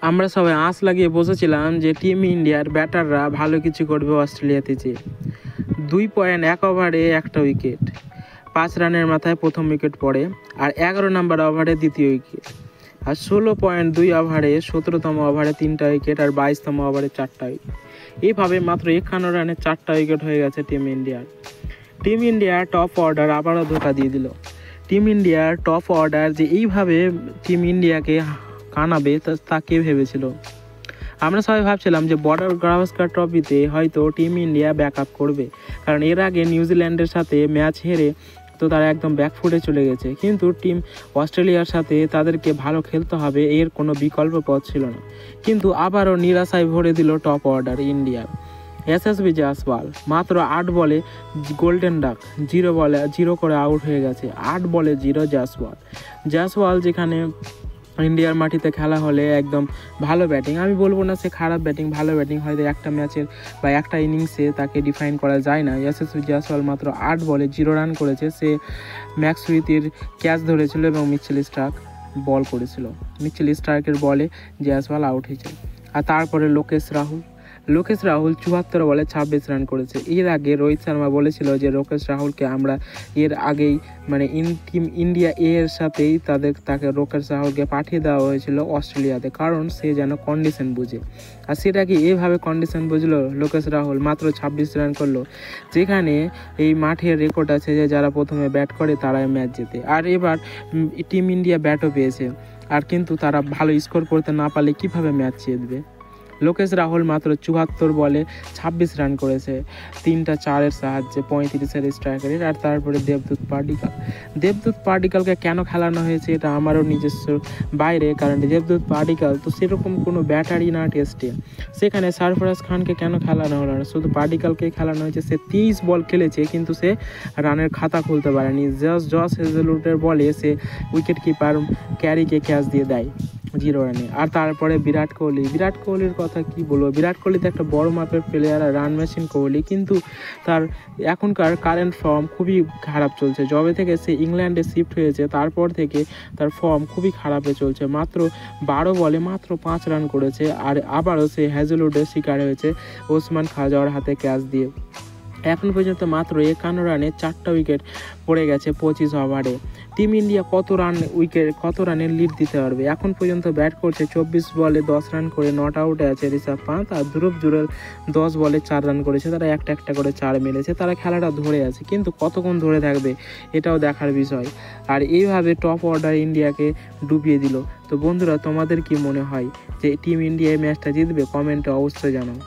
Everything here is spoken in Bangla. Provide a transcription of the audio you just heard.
আমরা সবাই আঁচ লাগিয়ে বসেছিলাম যে টিম ইন্ডিয়ার ব্যাটাররা ভালো কিছু করবে অস্ট্রেলিয়াতে যেয়ে। 2.1 ওভারে একটা উইকেট, 5 রানের মাথায় প্রথম উইকেট পড়ে, আর 11 নম্বর ওভারে দ্বিতীয় উইকেট, আর 16.2 ওভারে 17তম ওভারে 3টা উইকেট, আর 22তম ওভারে 4টা উইকেট। এইভাবে মাত্র 51 রানে 4টা উইকেট হয়ে গেছে টিম ইন্ডিয়ার। টিম ইন্ডিয়ার টপ অর্ডার আবারও ধোঁকা দিয়ে দিল। টিম ইন্ডিয়ার টপ অর্ডার যে এইভাবে টিম ইন্ডিয়াকে কানাবে তা কে ভেবেছিল? আমরা সবাই ভাবছিলাম যে বর্ডার গাভাস্কার ট্রফিতে হয়তো টিম ইন্ডিয়া ব্যাক আপ করবে, কারণ এর আগে নিউজিল্যান্ডের সাথে ম্যাচ হেরে তো তারা একদম ব্যাকফুটে চলে গেছে। কিন্তু টিম অস্ট্রেলিয়ার সাথে তাদেরকে ভালো খেলতে হবে, এর কোনো বিকল্প পথ ছিল না। কিন্তু আবারও নিরাশায় ভরে দিল টপ অর্ডার ইন্ডিয়ার। এসএসবি জয়সওয়াল মাত্র 8 বলে গোল্ডেন ডাক 0 করে আউট হয়ে গেছে। 8 বলে 0 জয়সওয়াল যেখানে ইন্ডিয়ার মাটিতে খেলা হলে একদম ভালো ব্যাটিং, আমি বলবো না সে খারাপ ব্যাটিং, ভালো ব্যাটিং, হয়তো একটা ম্যাচের বা একটা ইনিংসে তাকে ডিফাইন করা যায় না। এসএসবি জয়সওয়াল মাত্র 8 বলে 0 রান করেছে। সে ম্যাক্স উইথের ক্যাচ ধরেছিল এবং মিচেল স্টার্ক বল করেছিল। মিচেল স্টার্কের বলে জয়সওয়াল আউট হয়েছে। আর তারপরে লোকেশ রাহুল 74 বলে 26 রান করেছে। এর আগে রোহিত শর্মা বলেছিল যে লোকেশ রাহুলকে আমরা এর আগেই মানে টিম ইন্ডিয়া এর সাথেই তাকে লোকেশ রাহুলকে পাঠিয়ে দেওয়া হয়েছিল অস্ট্রেলিয়াতে, কারণ সে যেন কন্ডিশন বুঝে। আর সেটা কি এভাবে কন্ডিশন বুঝলো? লোকেশ রাহুল মাত্র 26 রান করলো, যেখানে এই মাঠের রেকর্ড আছে যে যারা প্রথমে ব্যাট করে তারাই ম্যাচ জেতে। আর এবার টিম ইন্ডিয়া ব্যাটও পেয়েছে, আর কিন্তু তারা ভালো স্কোর করতে না পারলে কীভাবে ম্যাচ জিতবে? লোকেশ রাহুল মাত্র 74 বলে 26 রান করেছে, 3টা 4-এর সাহায্যে 35-এর স্ট্রাইকারের। আর তারপরে দেবদূত পাডিক্কালকে কেন খেলানো হয়েছে এটা আমারও নিজস্ব বাইরে, কারণ দেবদূত পাডিক্কাল তো সেরকম কোনো ব্যাটারি না টেস্টে। সেখানে সরফরাজ খানকে কেন খেলানো হলো না, শুধু পাডিক্কালকেই খেলানো হয়েছে। সে 30 বল খেলেছে কিন্তু সে রানের খাতা খুলতে পারেনি। জস হেজেলউডের বলে সে উইকেট কিপার ক্যারিকে ক্যাচ দিয়ে দেয় 0 রানে। আর তারপরে বিরাট কোহলির কথা কি বলবো? বিরাট কোহলি তো একটা বড় মাপের প্লেয়ার আর রান মেশিন কোহলি, কিন্তু তার এখনকার কারেন্ট ফর্ম খুবই খারাপ চলছে। যবে থেকে সে ইংল্যান্ডে শিফট হয়েছে তারপর থেকে তার ফর্ম খুবই খারাপে চলছে। মাত্র 12 বলে মাত্র 5 রান করেছে, আর আবারও সে হ্যাজেলউডের শিকার হয়েছে ওসমান খাজাওয়ার হাতে ক্যাচ দিয়ে। এখন পর্যন্ত মাত্র 51 রানে 4টা উইকেট পড়ে গেছে 25 ওভারে। টিম ইন্ডিয়া কত রানের লিড দিতে পারবে? এখন পর্যন্ত ব্যাট করছে 24 বলে 10 রান করে নট আউটে আছে ঋষভ পান্থ, আর ধ্রুব জুরেল 10 বলে 4 রান করেছে। তারা একটা করে 4 মেরেছে, তারা খেলাটা ধরে আছে, কিন্তু কতক্ষণ ধরে থাকবে এটাও দেখার বিষয়। আর এইভাবে টপ অর্ডার ইন্ডিয়াকে ডুবিয়ে দিল। তো বন্ধুরা, তোমাদের কি মনে হয় যে টিম ইন্ডিয়া এই ম্যাচটা জিতবে? কমেন্টে অবশ্যই জানাও।